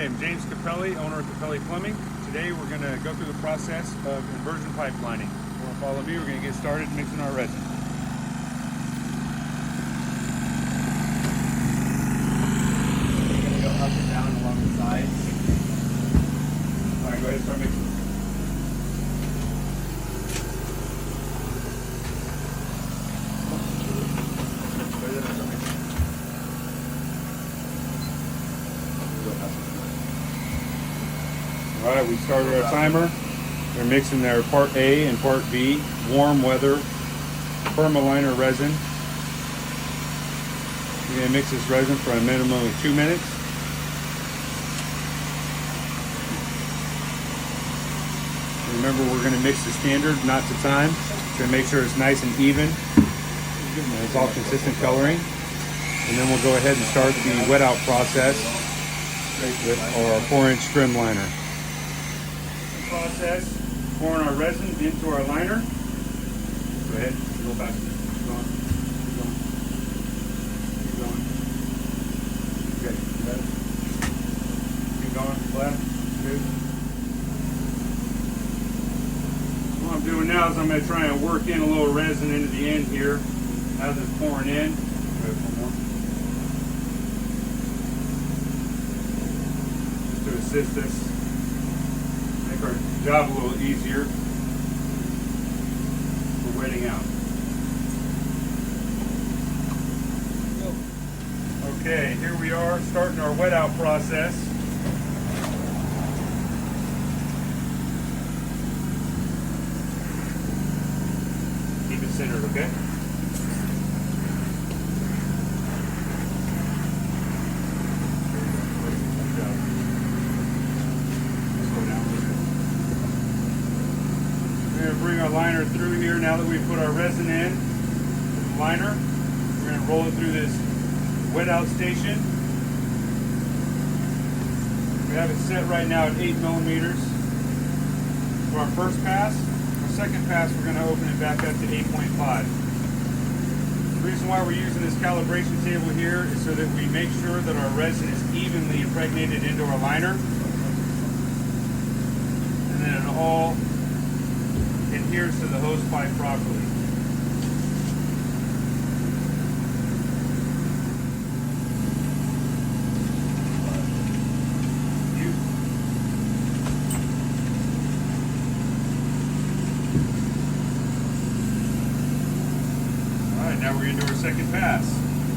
am James Capelli, owner of Capelli Plumbing. Today we're going to go through the process of inversion pipelining. If you want to follow me, we're going to get started mixing our resin. We're going to go up and down along the sides. All right, go ahead and start mixing. All right, we started our timer. We're mixing their part A and part B, warm weather, permaliner resin. We're gonna mix this resin for a minimum of 2 minutes. Remember, we're gonna mix the standard, not to time, to make sure it's nice and even. And it's all consistent coloring. And then we'll go ahead and start the wet out process with our 4-inch trim liner. Process, pouring our resin into our liner. Go ahead, go back. Keep going. Keep going. Keep going. Okay, good. Keep going. Left. Good. What I'm doing now is I'm going to try and work in a little resin into the end here as it's pouring in. Good, one more. Just to assist us. Make our job a little easier for wetting out. Okay, here we are starting our wet out process. Keep it centered, okay? Bring our liner through here. Now that we've put our resin in the liner, we're going to roll it through this wet out station. We have it set right now at 8 millimeters for our first pass. Our second pass, we're going to open it back up to 8.5. The reason why we're using this calibration table here is so that we make sure that our resin is evenly impregnated into our liner, and then it all adheres to the hose pipe properly. Alright, now we're going to do our second pass.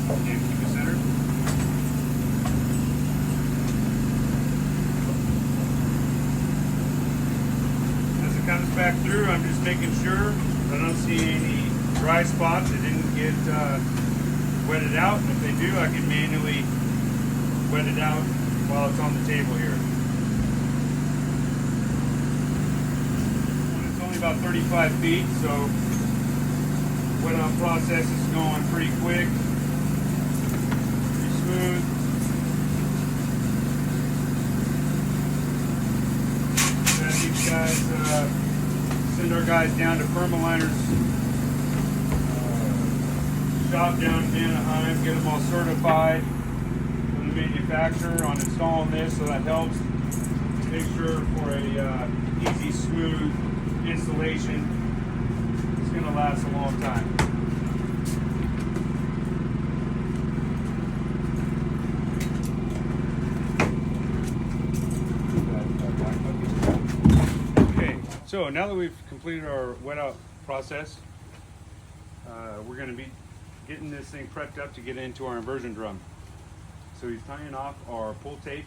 Again, keep it centered. Comes back through, I'm just making sure I don't see any dry spots that didn't get wetted out. And if they do, I can manually wet it out while it's on the table here. And it's only about 35 feet, so wet out process is going pretty quick, pretty smooth. These guys send our guys down to Permaliner's shop down in Anaheim, get them all certified from the manufacturer on installing this, so that helps make sure for a easy, smooth installation. It's going to last a long time. So now that we've completed our wet out process, we're going to be getting this thing prepped up to get into our inversion drum. So he's tying off our pull tape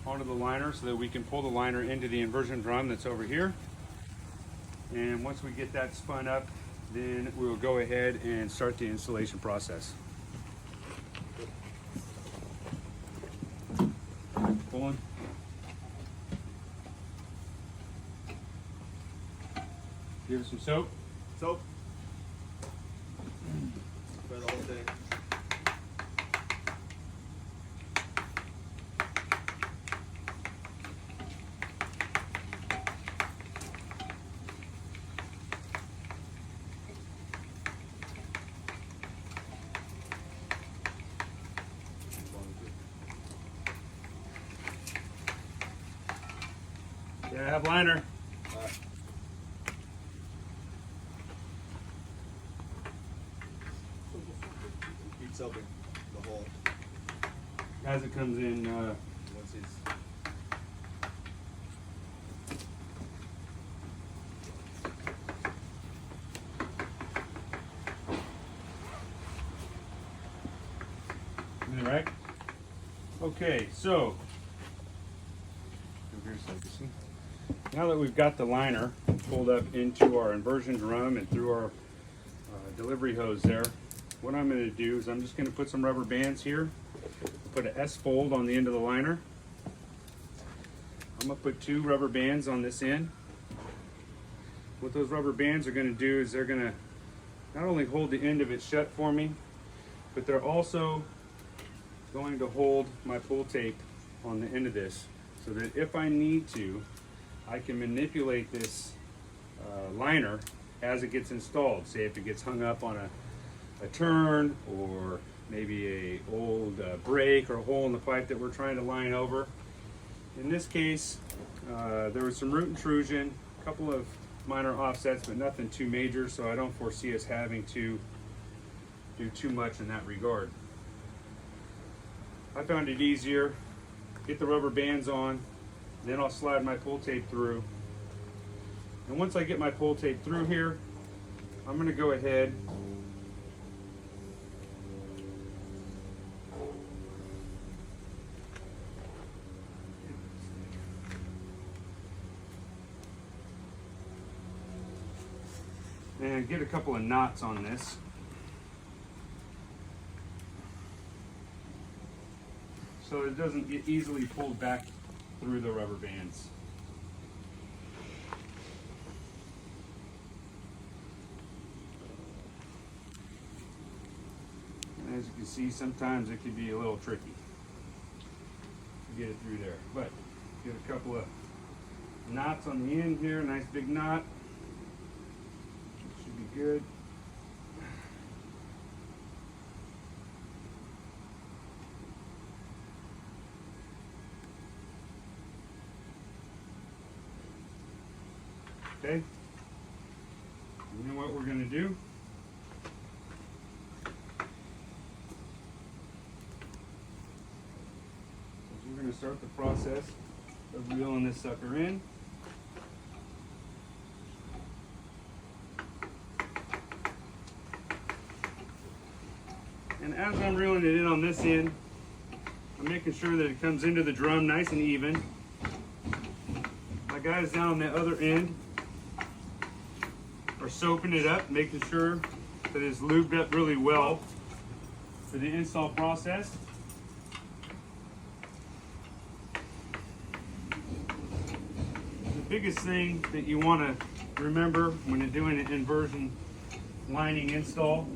onto the liner so that we can pull the liner into the inversion drum that's over here. And once we get that spun up, then we'll go ahead and start the installation process. Pulling. Give it some soap. Soap. For the whole thing. Yeah, I have liner. Keep soaping the hole As it comes in, once he's. right? Okay, so here's so you see. Now that we've got the liner pulled up into our inversion drum and through our delivery hose there, what I'm going to do is I'm just going to put some rubber bands here, put an S fold on the end of the liner. I'm going to put 2 rubber bands on this end. What those rubber bands are going to do is they're going to not only hold the end of it shut for me, but they're also going to hold my pull tape on the end of this, so that if I need to, I can manipulate this liner as it gets installed. Say if it gets hung up on a turn, or maybe a old break or a hole in the pipe that we're trying to line over. In this case, there was some root intrusion, a couple of minor offsets, but nothing too major, so I don't foresee us having to do too much in that regard. I found it easier, get the rubber bands on, then I'll slide my pull tape through. And once I get my pull tape through here, I'm going to go ahead and get a couple of knots on this. So it doesn't get easily pulled back through the rubber bands. And as you can see, sometimes it can be a little tricky to get it through there. But get a couple of knots on the end here, nice big knot. Should be good. Okay, and then what we're going to do is we're going to start the process of reeling this sucker in. And as I'm reeling it in on this end, I'm making sure that it comes into the drum nice and even. My guys down on the other end are soaping it up, making sure that it's lubed up really well for the install process. The biggest thing that you want to remember when you're doing an inversion lining install,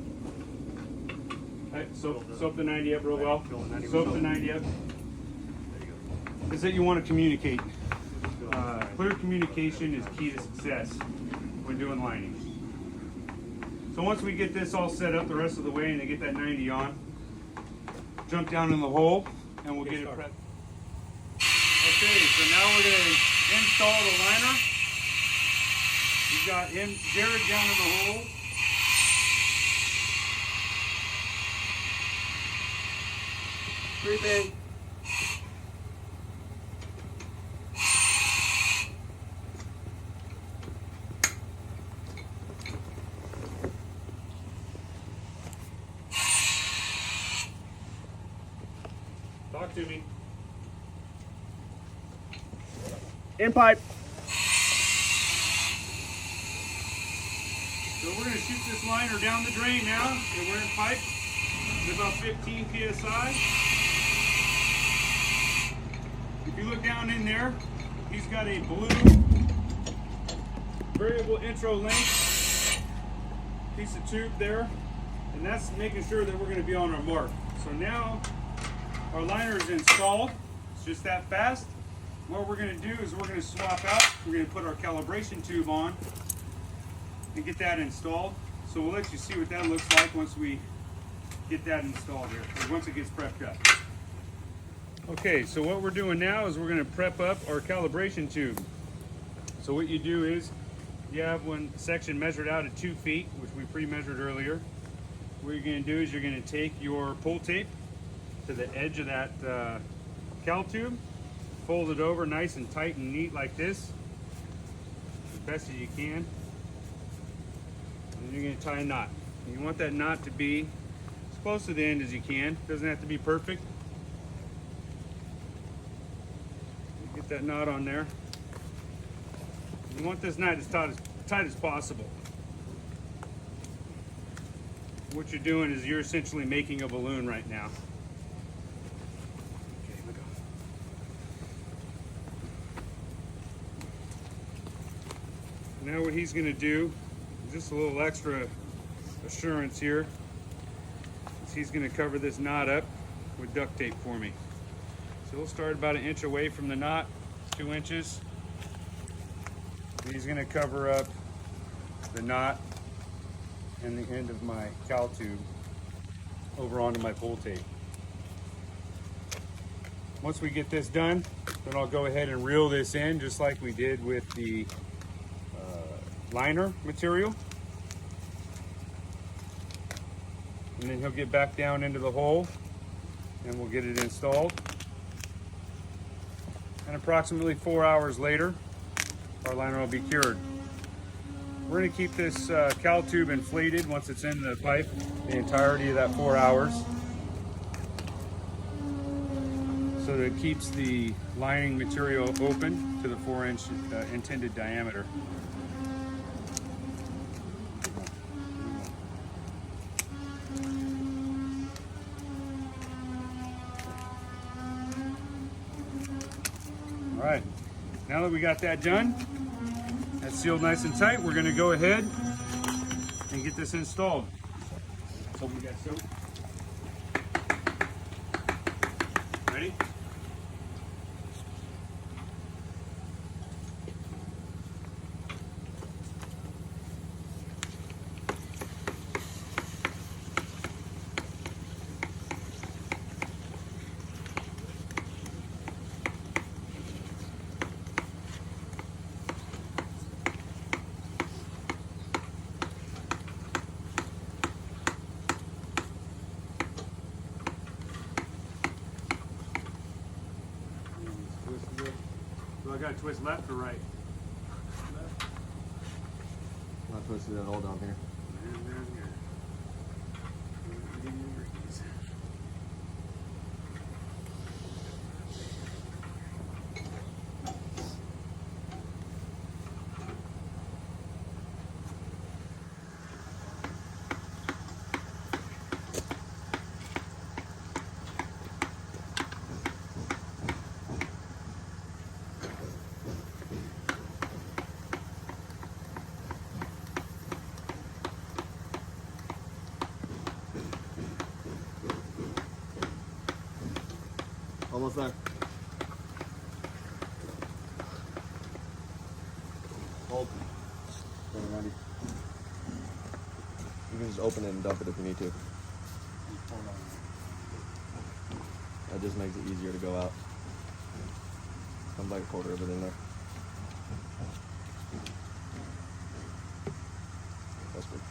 soap the 90 up real well, soap the 90 up, is that you want to communicate. Clear communication is key to success when doing lining. So once we get this all set up the rest of the way and they get that 90 on, jump down in the hole and we'll get it prepped. Okay, so now we're going to install the liner. We've got Jared down in the hole. Creeping. Talk to me. In pipe. So we're going to shoot this liner down the drain now. And we're in pipe. It's about 15 psi. If you look down in there, he's got a blue variable intro length piece of tube there. And that's making sure that we're going to be on our mark. So now our liner is installed. It's just that fast. What we're going to do is we're going to swap out. We're going to put our calibration tube on and get that installed. So we'll let you see what that looks like once we get that installed here, or once it gets prepped up. Okay, so what we're doing now is we're going to prep up our calibration tube. So what you do is, you have one section measured out at 2 feet, which we pre-measured earlier. What you're going to do is you're going to take your pull tape to the edge of that cowl tube, fold it over nice and tight and neat like this, as best as you can, and you're going to tie a knot. And you want that knot to be as close to the end as you can. Doesn't have to be perfect. Get that knot on there. You want this knot as tight as possible. What you're doing is you're essentially making a balloon right now. Okay, let go. Now what he's going to do, just a little extra assurance here, is he's going to cover this knot up with duct tape for me. So we'll start about 1 inch away from the knot, 2 inches. He's going to cover up the knot and the end of my cowl tube over onto my pull tape. Once we get this done, then I'll go ahead and reel this in just like we did with the liner material. And then he'll get back down into the hole and we'll get it installed. And approximately 4 hours later, our liner will be cured. We're going to keep this cowl tube inflated once it's in the pipe the entirety of that 4 hours, so that it keeps the lining material open to the 4-inch intended diameter. All right, now that we got that done, that's sealed nice and tight, we're going to go ahead and get this installed. So we got soap. Ready? So I got to twist left or right? Left. Not twisted at all down here. And down here. Almost there. Hold. You can just open it and dump it if you need to. That just makes it easier to go out. Comes like a quarter of it in there. That's good.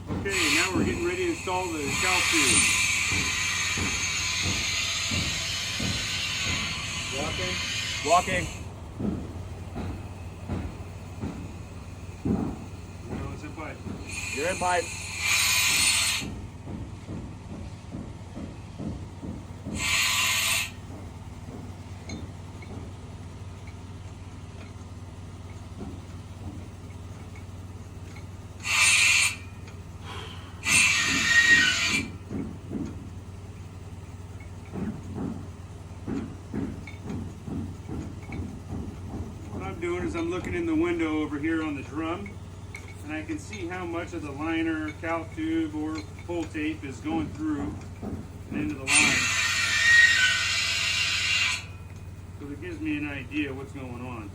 Okay, now we're getting ready to install the cowl tube. Walking. Walking. No, it's in pipe. You're in pipe. I'm looking in the window over here on the drum, and I can see how much of the liner, cowl tube, or pull tape is going through and into the line. So it gives me an idea what's going on.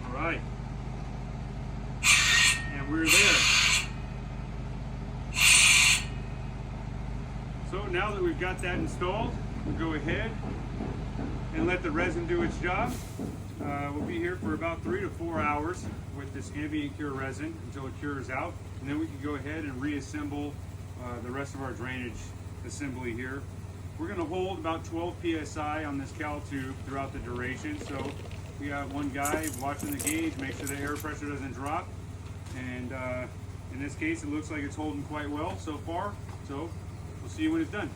All right. we're there. So now that we've got that installed, we'll go ahead and let the resin do its job. We'll be here for about 3 to 4 hours with this ambient cure resin until it cures out, and then we can go ahead and reassemble the rest of our drainage assembly here. We're going to hold about 12 psi on this cowl tube throughout the duration, so we got one guy watching the gauge, make sure the air pressure doesn't drop, and in this case it looks like it's holding quite well so far, so we'll see you when it's done.